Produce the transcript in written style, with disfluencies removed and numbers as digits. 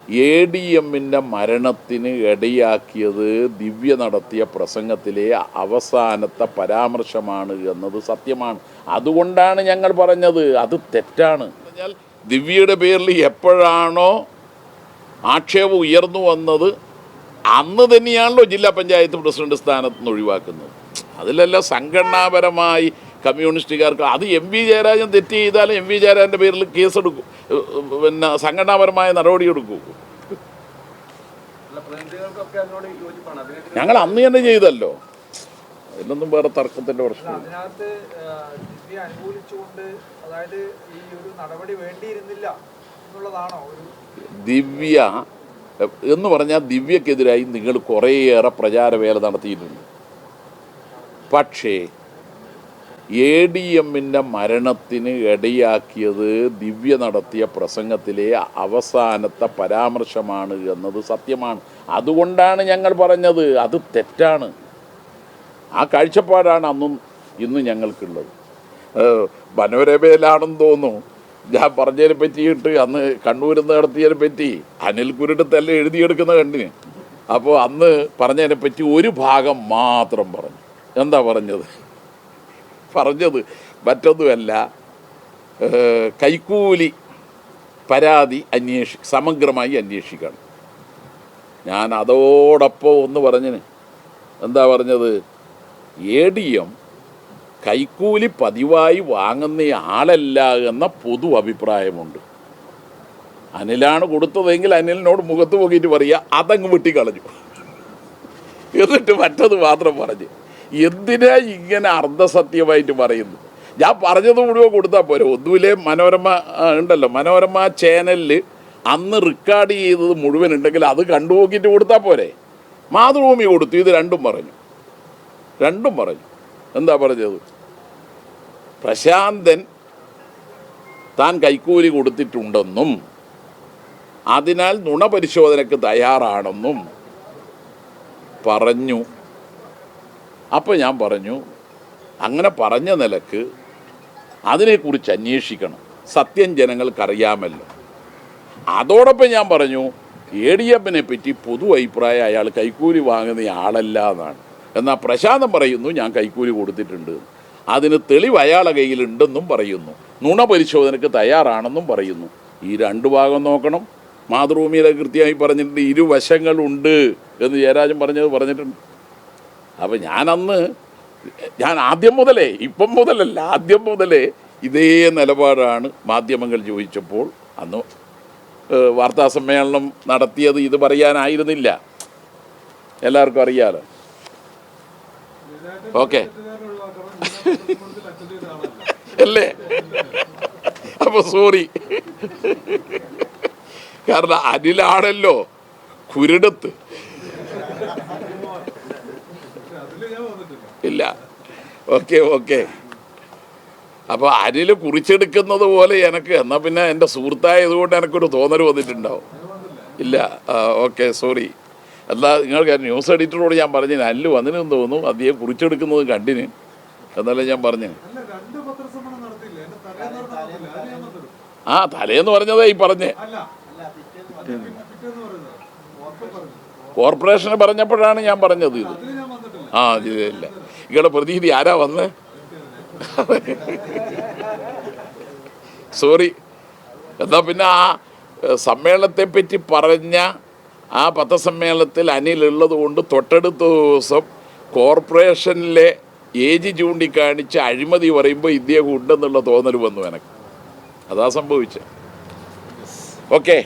ADMന്റെ മരണത്തിന് ഇടയാക്കിയത് ദിവ്യ നടത്തിയ പ്രസംഗത്തിലെ അവസാനത്തെ പരാമർശമാണ് എന്നത് സത്യമാണ്. അതുകൊണ്ടാണ് ഞങ്ങൾ പറഞ്ഞത് അത് തെറ്റാണ്. പറഞ്ഞാൽ ദിവ്യയുടെ പേരിൽ എപ്പോഴാണോ ആക്ഷേപം ഉയർന്നു വന്നത് അന്ന് തന്നെയാണല്ലോ ജില്ലാ പഞ്ചായത്ത് പ്രസിഡന്റ് സ്ഥാനത്ത് നിന്ന് ഒഴിവാക്കുന്നത്. അതിലല്ല സംഘടനാപരമായി കമ്മ്യൂണിസ്റ്റുകാർക്ക് അത് MP ജയരാജൻ തെറ്റ് ചെയ്താലും MP ജയരാജൻ്റെ പേരിൽ കേസെടുക്കും, പിന്നെ സംഘടനാപരമായ നടപടിയെടുക്കും. ഞങ്ങൾ അന്ന് തന്നെ ചെയ്തല്ലോ, അതിലൊന്നും വേറെ തർക്കത്തിൻ്റെ പ്രശ്നം. ദിവ്യ എന്ന് പറഞ്ഞാൽ ദിവ്യക്കെതിരായി നിങ്ങൾ കുറേയേറെ പ്രചാരവേല നടത്തിയിട്ടുണ്ട്. പക്ഷേ ADMന്റെ മരണത്തിന് ഇടയാക്കിയത് ദിവ്യ നടത്തിയ പ്രസംഗത്തിലെ അവസാനത്തെ പരാമർശമാണ് എന്നത് സത്യമാണ്. അതുകൊണ്ടാണ് ഞങ്ങൾ പറഞ്ഞത് അത് തെറ്റാണ്. ആ കാഴ്ചപ്പാടാണ് അന്നും ഇന്നും ഞങ്ങൾക്കുള്ളത്. മനോരമയിലാണെന്ന് തോന്നുന്നു ഞാൻ പറഞ്ഞതിനെ പറ്റിയിട്ട് അന്ന് കണ്ണൂരിൽ നിന്ന് നടത്തിയതിനെ പറ്റി അനിൽ കുരുടത്തല്ല എഴുതിയെടുക്കുന്ന കണ്ടിന്. അപ്പോൾ അന്ന് പറഞ്ഞതിനെ പറ്റി ഒരു ഭാഗം മാത്രം പറഞ്ഞു. എന്താ പറഞ്ഞത് മറ്റൊന്നുമല്ല, കൈക്കൂലി പരാതി സമഗ്രമായി അന്വേഷിക്കണം. ഞാൻ അതോടൊപ്പം ഒന്ന് പറഞ്ഞിന്. എന്താ പറഞ്ഞത്? ADM കൈക്കൂലി പതിവായി വാങ്ങുന്ന ആളല്ല എന്ന പൊതു അഭിപ്രായമുണ്ട്. അനിലാണ് കൊടുത്തതെങ്കിൽ അനിലിനോട് മുഖത്ത് നോക്കിയിട്ട് പറയുക അതങ്ങ് വെട്ടിക്കളഞ്ഞു. എന്നിട്ട് മറ്റത് മാത്രം പറഞ്ഞ് എന്തിനാ ഇങ്ങനെ അർദ്ധസത്യമായിട്ട് പറയുന്നു? ഞാൻ പറഞ്ഞത് മുഴുവൻ കൊടുത്താൽ പോരെ. ഒന്നുമില്ലേ മനോരമ ഉണ്ടല്ലോ, മനോരമ ചാനലിൽ അന്ന് റെക്കോർഡ് ചെയ്തത് മുഴുവൻ ഉണ്ടെങ്കിൽ അത് കണ്ടു നോക്കിയിട്ട് കൊടുത്താൽ പോരെ. മാതൃഭൂമി കൊടുത്തു, ഇത് രണ്ടും പറഞ്ഞു. എന്താ പറഞ്ഞത്? പ്രശാന്തൻ താൻ കൈക്കൂലി കൊടുത്തിട്ടുണ്ടെന്നും അതിനാൽ നുണ പരിശോധനയ്ക്ക് തയ്യാറാണെന്നും പറഞ്ഞു. അപ്പോൾ ഞാൻ പറഞ്ഞു, അങ്ങനെ പറഞ്ഞ നിലക്ക് അതിനെക്കുറിച്ച് അന്വേഷിക്കണം, സത്യം ജനങ്ങൾക്കറിയാമല്ലോ. അതോടൊപ്പം ഞാൻ പറഞ്ഞു ADMനെ പറ്റി പൊതു അഭിപ്രായം അയാൾ കൈക്കൂലി വാങ്ങുന്ന ആളല്ല എന്നാണ്. എന്നാൽ പ്രശാന്തൻ പറയുന്നു ഞാൻ കൈക്കൂലി കൊടുത്തിട്ടുണ്ട്, അതിന് തെളിവ് അയാളെ കയ്യിലുണ്ടെന്നും പറയുന്നു, നുണ പരിശോധനയ്ക്ക് തയ്യാറാണെന്നും പറയുന്നു. ഈ രണ്ട് ഭാഗം നോക്കണം. മാതൃഭൂമിയിലെ കൃത്യമായി പറഞ്ഞിട്ടുണ്ട് ഇരുവശങ്ങളുണ്ട് എന്ന് ജയരാജൻ പറഞ്ഞിട്ടുണ്ട്. അപ്പം ഞാൻ ആദ്യം മുതലേ, ഇപ്പം മുതലല്ല, ആദ്യം മുതലേ ഇതേ നിലപാടാണ് മാധ്യമങ്ങൾ ചോദിച്ചപ്പോൾ. അന്ന് വാർത്താ സമ്മേളനം നടത്തിയത് ഇത് പറയാനായിരുന്നില്ല, എല്ലാവർക്കും അറിയാലോ. ഓക്കെ അല്ലേ? അപ്പോൾ സോറി, കാരണം അനിലാണല്ലോ കുരുടത്ത്. ഇല്ല, ഓക്കെ. അപ്പോൾ അനിൽ കുറിച്ചെടുക്കുന്നത് പോലെ എനിക്ക്, എന്നാൽ പിന്നെ എൻ്റെ സുഹൃത്തായതുകൊണ്ട് എനിക്കൊരു തോന്നൽ വന്നിട്ടുണ്ടാവും. ഇല്ല, ഓക്കെ, സോറി. അല്ല, നിങ്ങൾക്ക് ന്യൂസ് എഡിറ്ററോട് ഞാൻ പറഞ്ഞു അനിൽ വന്നിനെന്ന് തോന്നുന്നു, അദ്ദേഹം കുറിച്ചെടുക്കുന്നത് കണ്ടിന് എന്നല്ലേ ഞാൻ പറഞ്ഞു. തലേന്ന് പറഞ്ഞതേ ഈ പറഞ്ഞേ. കോർപ്പറേഷന് പറഞ്ഞപ്പോഴാണ് ഞാൻ പറഞ്ഞത് ഇത്. ഇതില്ല, നിങ്ങളുടെ പ്രതിനിധി ആരാ വന്ന്? സോറി. എന്നാൽ പിന്നെ ആ സമ്മേളനത്തെപ്പറ്റി പറഞ്ഞ ആ പത്രസമ്മേളനത്തിൽ അനിലുള്ളത് കൊണ്ട് തൊട്ടടുത്ത ദിവസം കോർപ്പറേഷനിലെ ഏജ് ചൂണ്ടിക്കാണിച്ച് അഴിമതി പറയുമ്പോൾ ഇദ്ദേഹം ഉണ്ടെന്നുള്ള തോന്നൽ വന്നു എനിക്ക്. അതാ സംഭവിച്ചത്. ഓക്കെ.